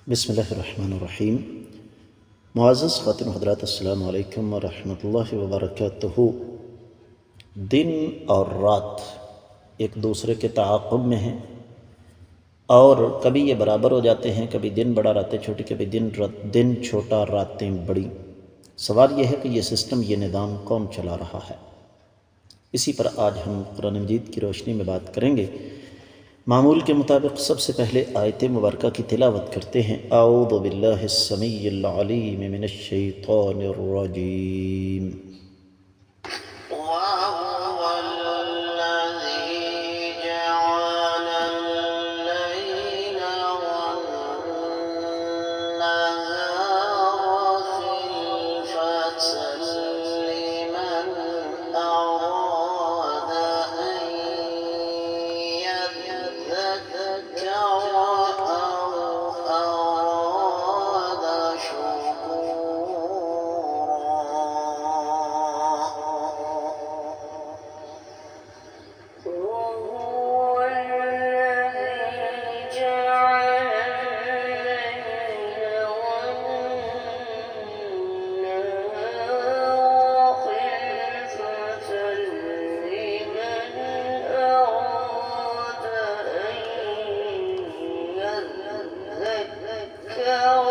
بسم اللہ الرحمن الرحیم۔ معزز خواتین و حضرات، السلام علیکم ورحمۃ اللہ وبرکاتہ۔ دن اور رات ایک دوسرے کے تعاقب میں ہیں اور کبھی یہ برابر ہو جاتے ہیں، کبھی دن بڑا راتیں چھوٹی، کبھی دن چھوٹا راتیں بڑی۔ سوال یہ ہے کہ یہ سسٹم، یہ نظام کون چلا رہا ہے؟ اسی پر آج ہم قرآن مجید کی روشنی میں بات کریں گے۔ معمول کے مطابق سب سے پہلے آیت مبارکہ کی تلاوت کرتے ہیں۔ اعوذ باللہ السمیع العلیم من الشیطان الرجیم۔ وهو الذي جعل الليل والنهار خلفة لمن أراد أن يذكر أو أراد شكورا وهو الذي جعل الليل والنهار خلفة لمن أراد أن يذكر أو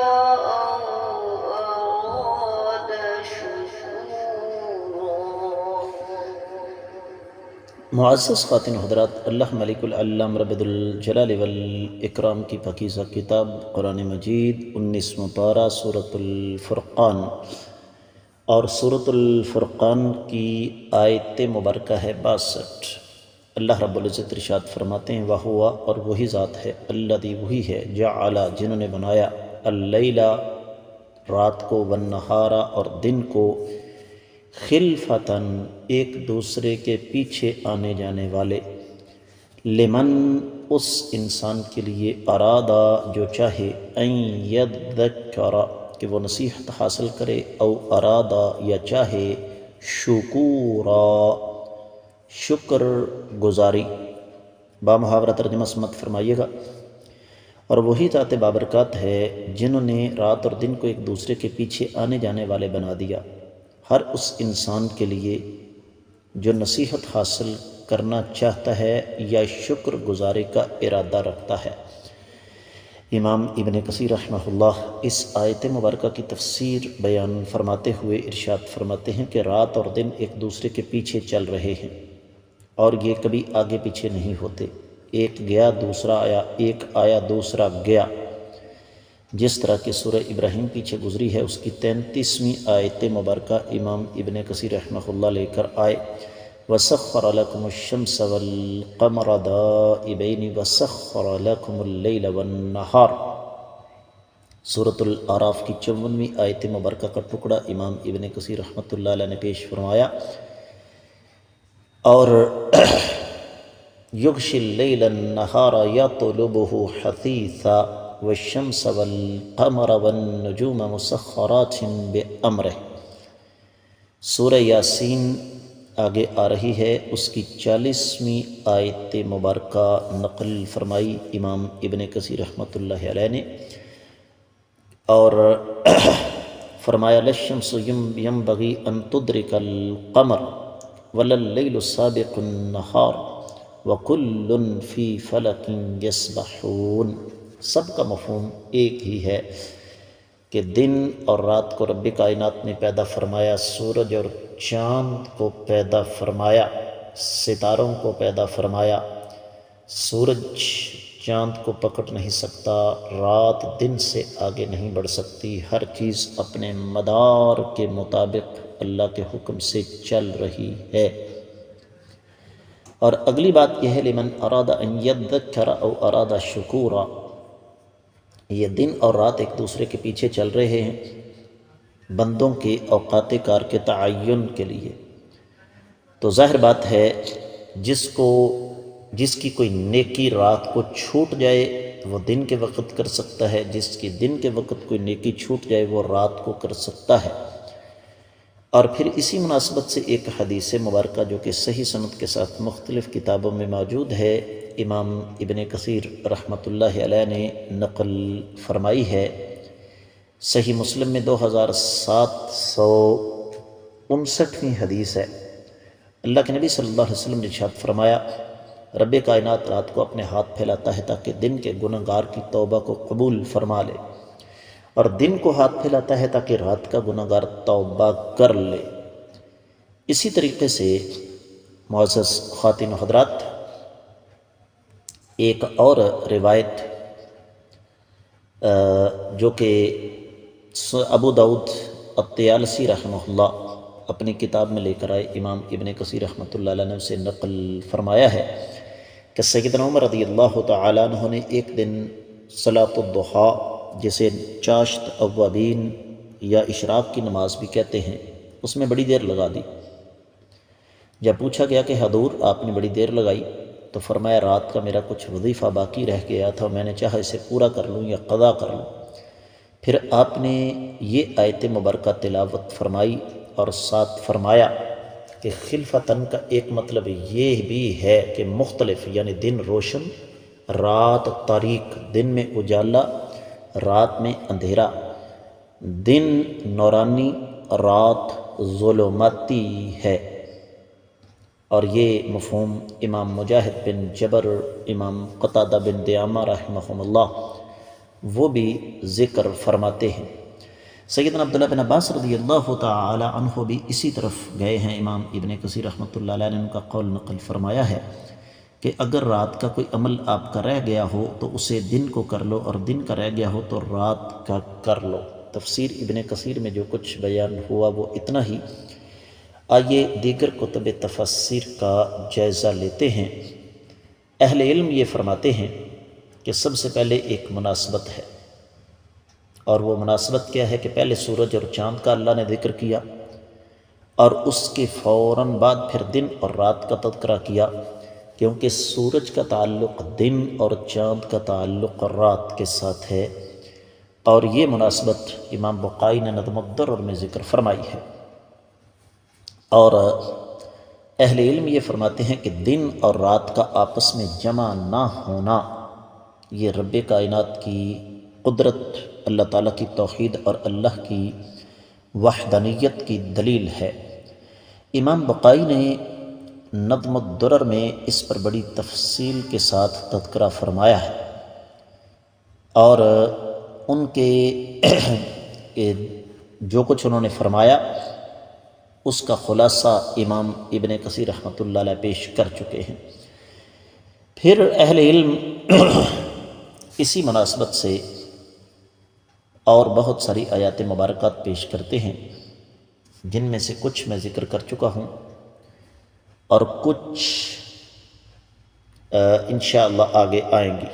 أراد شكورا۔ معزز خواتین و حضرات، اللہ ملک العلام رب الجلال والاکرام کی پاکیزہ کتاب قرآن مجید 19واں پارہ سورۃ الفرقان، اور سورۃ الفرقان کی آیت مبارکہ ہے 62۔ اللہ رب العزت ارشاد فرماتے ہیں، وَهُوَ، اور وہی ذات ہے، الذی، وہی ہے، جعل، جنہوں نے بنایا، اللیل، رات کو، والنہار، اور دن کو، خلفتاً، ایک دوسرے کے پیچھے آنے جانے والے، لمن، اس انسان کے لیے، ارادہ، جو چاہے، ان یذکر، کہ وہ نصیحت حاصل کرے، او ارادہ، یا چاہے، شکورا، شکر گزاری۔ بامحاورہ ترجمہ سمت فرمائیے گا۔ اور وہی ذات بابرکات ہے جنہوں نے رات اور دن کو ایک دوسرے کے پیچھے آنے جانے والے بنا دیا، ہر اس انسان کے لیے جو نصیحت حاصل کرنا چاہتا ہے یا شکر گزاری کا ارادہ رکھتا ہے۔ امام ابن کثیر رحمہ اللہ اس آیت مبارکہ کی تفسیر بیان فرماتے ہوئے ارشاد فرماتے ہیں کہ رات اور دن ایک دوسرے کے پیچھے چل رہے ہیں اور یہ کبھی آگے پیچھے نہیں ہوتے، ایک گیا دوسرا آیا، ایک آیا دوسرا گیا۔ جس طرح کہ سورہ ابراہیم پیچھے گزری ہے، اس کی 33ویں آیت مبارکہ امام ابن کثیر رحمہ اللہ لے کر آئے، وَسَخَّرَ لَكُمُ الشَّمْسَ وَالْقَمَرَ دَائِبَيْنِ وَسَخَّرَ لَكُمُ اللَّيْلَ وَالنَّهَارَ۔ سورۃ الاعراف کی 54ویں آیت مبارکہ کا ٹکڑا امام ابن کثیر رحمۃ اللہ علیہ نے پیش فرمایا، اور یغشی اللیل النہار یطلبہ حثیثا والشمس والقمر والنجوم مسخرات بامرہ۔ سورہ یاسین آگے آ رہی ہے، اس کی 40ویں آیت مبارکہ نقل فرمائی امام ابن کثیر رحمۃ اللہ علیہ نے، اور فرمایا، للشمس ینبغی ان تدرک القمر ولا اللیل سابق النہار وکل فی فلک یسبحون۔ سب کا مفہوم ایک ہی ہے کہ دن اور رات کو رب کائنات نے پیدا فرمایا، سورج اور چاند کو پیدا فرمایا، ستاروں کو پیدا فرمایا۔ سورج چاند کو پکڑ نہیں سکتا، رات دن سے آگے نہیں بڑھ سکتی، ہر چیز اپنے مدار کے مطابق اللہ کے حکم سے چل رہی ہے۔ اور اگلی بات یہ ہے، لمن اراد ان یذکر او اراد شکورا، یہ دن اور رات ایک دوسرے کے پیچھے چل رہے ہیں بندوں کے اوقات کار کے تعین کے لیے۔ تو ظاہر بات ہے، جس کی کوئی نیکی رات کو چھوٹ جائے وہ دن کے وقت کر سکتا ہے، جس کی دن کے وقت کوئی نیکی چھوٹ جائے وہ رات کو کر سکتا ہے۔ اور پھر اسی مناسبت سے ایک حدیث مبارکہ جو کہ صحیح سند کے ساتھ مختلف کتابوں میں موجود ہے، امام ابن کثیر رحمۃ اللہ علیہ نے نقل فرمائی ہے، صحیح مسلم میں 2759ویں حدیث ہے۔ اللہ کے نبی صلی اللہ علیہ وسلم نے ارشاد فرمایا، رب کائنات رات کو اپنے ہاتھ پھیلاتا ہے تاکہ دن کے گناہ گار کی توبہ کو قبول فرما لے، اور دن کو ہاتھ پھیلاتا ہے تاکہ رات کا گناہ گار توبہ کر لے۔ اسی طریقے سے معزز خواتین و حضرات، ایک اور روایت جو کہ ابو داؤد الطیالسی رحمہ اللہ اپنی کتاب میں لے کر آئے، امام ابن کثیر رحمۃ اللہ علیہ نے اسے نقل فرمایا ہے کہ سیدنا عمر رضی اللہ تعالیٰ عنہ نے ایک دن صلاۃ الضحیٰ، جسے چاشت اوابین یا اشراق کی نماز بھی کہتے ہیں، اس میں بڑی دیر لگا دی۔ جب پوچھا گیا کہ حضور آپ نے بڑی دیر لگائی، تو فرمایا رات کا میرا کچھ وظیفہ باقی رہ گیا تھا، میں نے چاہا اسے پورا کر لوں یا قضا کر لوں۔ پھر آپ نے یہ آیت مبارکہ تلاوت فرمائی اور ساتھ فرمایا کہ خلفتاً کا ایک مطلب یہ بھی ہے کہ مختلف، یعنی دن روشن، رات تاریک، دن میں اجالا، رات میں اندھیرا، دن نورانی، رات ظلماتی ہے۔ اور یہ مفہوم امام مجاہد بن جبر، امام قتادہ بن دعامہ رحمہم اللہ وہ بھی ذکر فرماتے ہیں۔ سیدنا عبداللہ بن عباس رضی اللہ تعالی عنہ بھی اسی طرف گئے ہیں۔ امام ابن کثیر رحمۃ اللہ علیہ نے ان کا قول نقل فرمایا ہے کہ اگر رات کا کوئی عمل آپ کا رہ گیا ہو تو اسے دن کو کر لو، اور دن کا رہ گیا ہو تو رات کا کر لو۔ تفسیر ابن کثیر میں جو کچھ بیان ہوا وہ اتنا ہی۔ آئیے دیگر کتب تفسیر کا جائزہ لیتے ہیں۔ اہل علم یہ فرماتے ہیں کہ سب سے پہلے ایک مناسبت ہے، اور وہ مناسبت کیا ہے کہ پہلے سورج اور چاند کا اللہ نے ذکر کیا، اور اس کے فوراً بعد پھر دن اور رات کا تذکرہ کیا، کیونکہ سورج کا تعلق دن اور چاند کا تعلق رات کے ساتھ ہے، اور یہ مناسبت امام بقائی نے نظم الدرر میں ذکر فرمائی ہے۔ اور اہل علم یہ فرماتے ہیں کہ دن اور رات کا آپس میں جمع نہ ہونا یہ رب کائنات کی قدرت، اللہ تعالیٰ کی توحید اور اللہ کی وحدانیت کی دلیل ہے۔ امام بقائی نے نظم الدرر میں اس پر بڑی تفصیل کے ساتھ تذکرہ فرمایا ہے، اور ان کے جو کچھ انہوں نے فرمایا اس کا خلاصہ امام ابن کثیر رحمۃ اللہ علیہ پیش کر چکے ہیں۔ پھر اہل علم اسی مناسبت سے اور بہت ساری آیات مبارکات پیش کرتے ہیں، جن میں سے کچھ میں ذکر کر چکا ہوں، اور کچھ انشاءاللہ آگے آئیں گی۔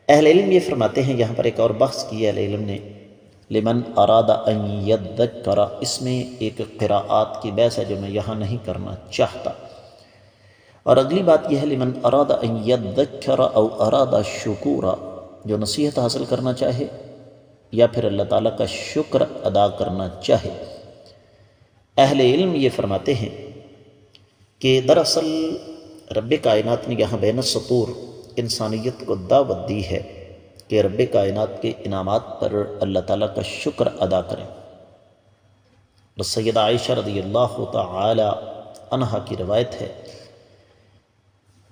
اہل علم یہ فرماتے ہیں، یہاں پر ایک اور بحث کی ہے اہل علم نے، لمن اراد ان یذکر، اس میں ایک قراءات کی بحث ہے جو میں یہاں نہیں کرنا چاہتا۔ اور اگلی بات یہ ہے لمن اراد ان یذکر او اراد شکورا، جو نصیحت حاصل کرنا چاہے یا پھر اللہ تعالیٰ کا شکر ادا کرنا چاہے۔ اہل علم یہ فرماتے ہیں کہ دراصل رب کائنات نے یہاں بین السطور انسانیت کو دعوت دی ہے کہ رب کائنات کے انعامات پر اللہ تعالیٰ کا شکر ادا کریں۔ اور سیدہ عائشہ رضی اللہ تعالی عنہا کی روایت ہے،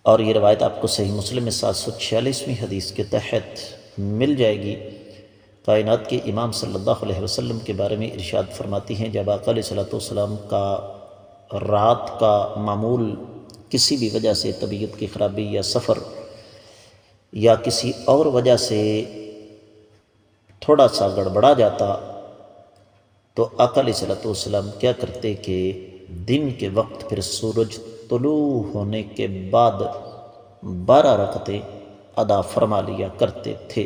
اور یہ روایت آپ کو صحیح مسلم میں 746ویں حدیث کے تحت مل جائے گی۔ کائنات کے امام صلی اللہ علیہ وسلم کے بارے میں ارشاد فرماتی ہیں، جب آقا علیہ الصلوۃ والسلام کا رات کا معمول کسی بھی وجہ سے، طبیعت کی خرابی یا سفر یا کسی اور وجہ سے تھوڑا سا گڑبڑا جاتا، تو آقا علیہ الصلوۃ والسلام کیا کرتے کہ دن کے وقت پھر سورج طلوع ہونے کے بعد 12 رکعتیں ادا فرما لیا کرتے تھے۔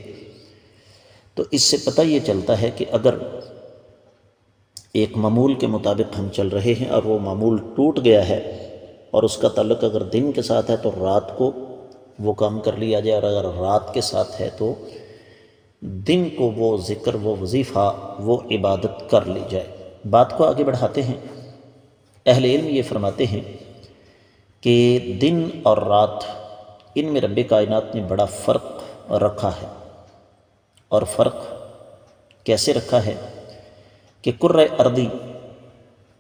تو اس سے پتہ یہ چلتا ہے کہ اگر ایک معمول کے مطابق ہم چل رہے ہیں اور وہ معمول ٹوٹ گیا ہے اور اس کا تعلق اگر دن کے ساتھ ہے تو رات کو وہ کام کر لیا جائے، اور اگر رات کے ساتھ ہے تو دن کو وہ ذکر، وہ وظیفہ، وہ عبادت کر لی جائے۔ بات کو آگے بڑھاتے ہیں۔ اہل علم یہ فرماتے ہیں کہ دن اور رات ان میں رب کائنات نے بڑا فرق رکھا ہے، اور فرق کیسے رکھا ہے کہ کرۂ ارضی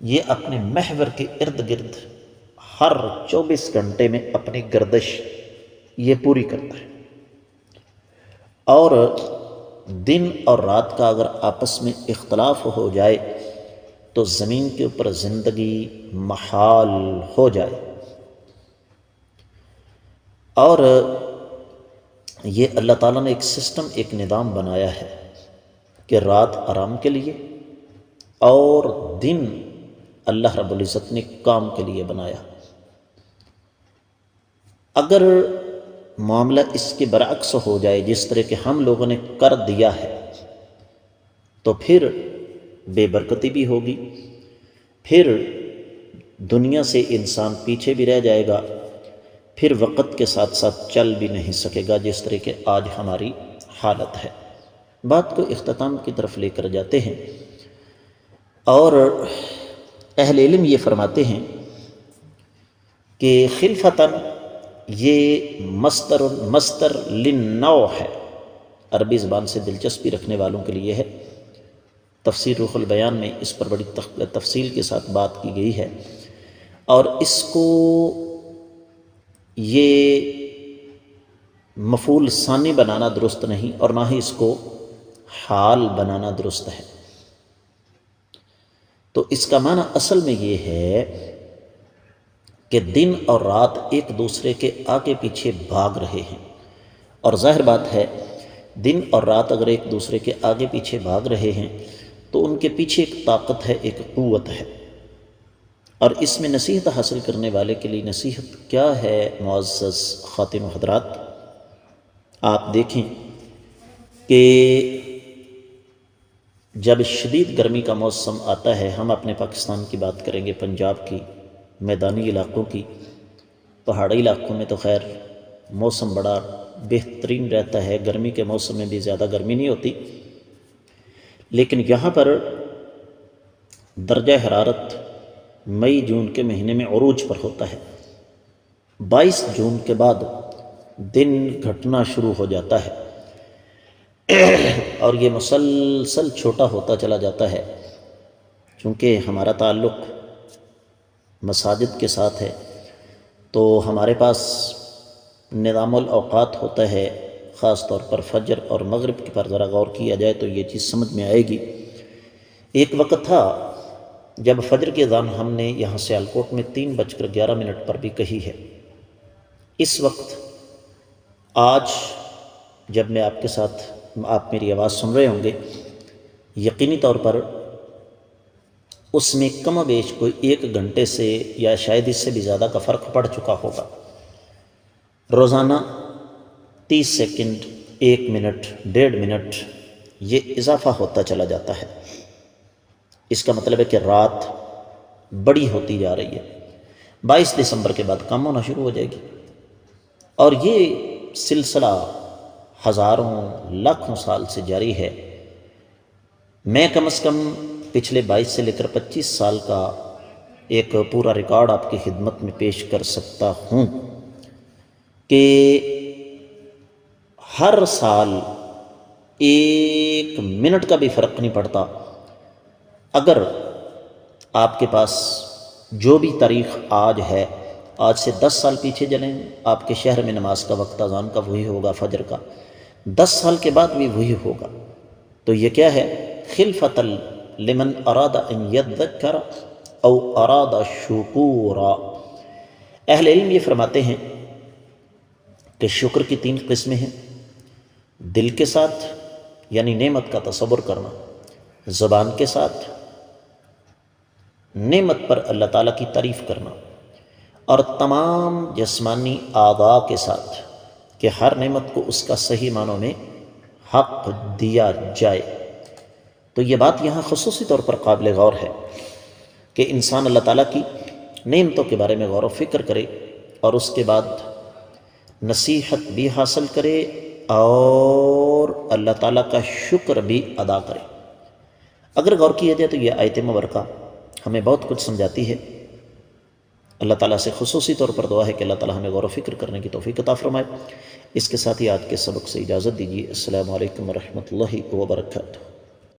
یہ اپنے محور کے ارد گرد ہر 24 گھنٹے میں اپنی گردش یہ پوری کرتا ہے، اور دن اور رات کا اگر آپس میں اختلاف ہو جائے تو زمین کے اوپر زندگی محال ہو جائے۔ اور یہ اللہ تعالیٰ نے ایک سسٹم، ایک نظام بنایا ہے کہ رات آرام کے لیے اور دن اللہ رب العزت نے کام کے لیے بنایا۔ اگر معاملہ اس کے برعکس ہو جائے، جس طرح کہ ہم لوگوں نے کر دیا ہے، تو پھر بے برکتی بھی ہوگی، پھر دنیا سے انسان پیچھے بھی رہ جائے گا، پھر وقت کے ساتھ ساتھ چل بھی نہیں سکے گا، جس طرح کہ آج ہماری حالت ہے۔ بات کو اختتام کی طرف لے کر جاتے ہیں، اور اہل علم یہ فرماتے ہیں کہ خلفتاً یہ مصدر للنوع ہے، عربی زبان سے دلچسپی رکھنے والوں کے لیے ہے۔ تفسیر روح البیان میں اس پر بڑی تفصیل کے ساتھ بات کی گئی ہے، اور اس کو یہ مفعول ثانی بنانا درست نہیں، اور نہ ہی اس کو حال بنانا درست ہے۔ تو اس کا معنی اصل میں یہ ہے کہ دن اور رات ایک دوسرے کے آگے پیچھے بھاگ رہے ہیں، اور ظاہر بات ہے دن اور رات اگر ایک دوسرے کے آگے پیچھے بھاگ رہے ہیں تو ان کے پیچھے ایک طاقت ہے، ایک قوت ہے، اور اس میں نصیحت حاصل کرنے والے کے لیے نصیحت کیا ہے؟ معزز خواتین و حضرات، آپ دیکھیں کہ جب شدید گرمی کا موسم آتا ہے، ہم اپنے پاکستان کی بات کریں گے، پنجاب کی، میدانی علاقوں کی، پہاڑی علاقوں میں تو خیر موسم بڑا بہترین رہتا ہے، گرمی کے موسم میں بھی زیادہ گرمی نہیں ہوتی، لیکن یہاں پر درجہ حرارت مئی جون کے مہینے میں عروج پر ہوتا ہے۔ 22 جون کے بعد دن گھٹنا شروع ہو جاتا ہے، اور یہ مسلسل چھوٹا ہوتا چلا جاتا ہے۔ چونکہ ہمارا تعلق مساجد کے ساتھ ہے، تو ہمارے پاس نظام الاوقات ہوتا ہے، خاص طور پر فجر اور مغرب پر ذرا غور کیا جائے تو یہ چیز سمجھ میں آئے گی۔ ایک وقت تھا جب فجر کی اذان ہم نے یہاں سیالکوٹ میں 3:11 پر بھی کہی ہے۔ اس وقت آج جب میں آپ کے ساتھ، آپ میری آواز سن رہے ہوں گے، یقینی طور پر اس میں کم و بیش کوئی 1 گھنٹے سے یا شاید اس سے بھی زیادہ کا فرق پڑ چکا ہوگا۔ روزانہ 30 سیکنڈ، 1 منٹ، 1.5 منٹ یہ اضافہ ہوتا چلا جاتا ہے۔ اس کا مطلب ہے کہ رات بڑی ہوتی جا رہی ہے۔ 22 دسمبر کے بعد کم ہونا شروع ہو جائے گی، اور یہ سلسلہ ہزاروں لاکھوں سال سے جاری ہے۔ میں کم از کم پچھلے 22 سے لے کر 25 سال کا ایک پورا ریکارڈ آپ کی خدمت میں پیش کر سکتا ہوں کہ ہر سال 1 منٹ کا بھی فرق نہیں پڑتا۔ اگر آپ کے پاس جو بھی تاریخ آج ہے، آج سے 10 سال پیچھے چلیں، آپ کے شہر میں نماز کا وقت اذان کا وہی ہوگا، فجر کا 10 سال کے بعد بھی وہی ہوگا۔ تو یہ کیا ہے؟ خلفۃ لمن اراد ان یذکر او اراد شکورا۔ اہل علم یہ فرماتے ہیں کہ شکر کی 3 قسمیں ہیں: دل کے ساتھ یعنی نعمت کا تصور کرنا، زبان کے ساتھ نعمت پر اللہ تعالیٰ کی تعریف کرنا، اور تمام جسمانی اعضاء کے ساتھ کہ ہر نعمت کو اس کا صحیح معنوں میں حق دیا جائے۔ تو یہ بات یہاں خصوصی طور پر قابل غور ہے کہ انسان اللہ تعالیٰ کی نعمتوں کے بارے میں غور و فکر کرے، اور اس کے بعد نصیحت بھی حاصل کرے اور اللہ تعالیٰ کا شکر بھی ادا کرے۔ اگر غور کیا جائے تو یہ آیت مبارکہ ہمیں بہت کچھ سمجھاتی ہے، اللہ تعالیٰ سے خصوصی طور پر دعا ہے کہ اللہ تعالیٰ ہمیں غور و فکر کرنے کی توفیق عطا فرمائے۔ اس کے ساتھ ہی آج کے سبق سے اجازت دیجیے۔ السلام علیکم ورحمۃ اللہ وبرکاتہ۔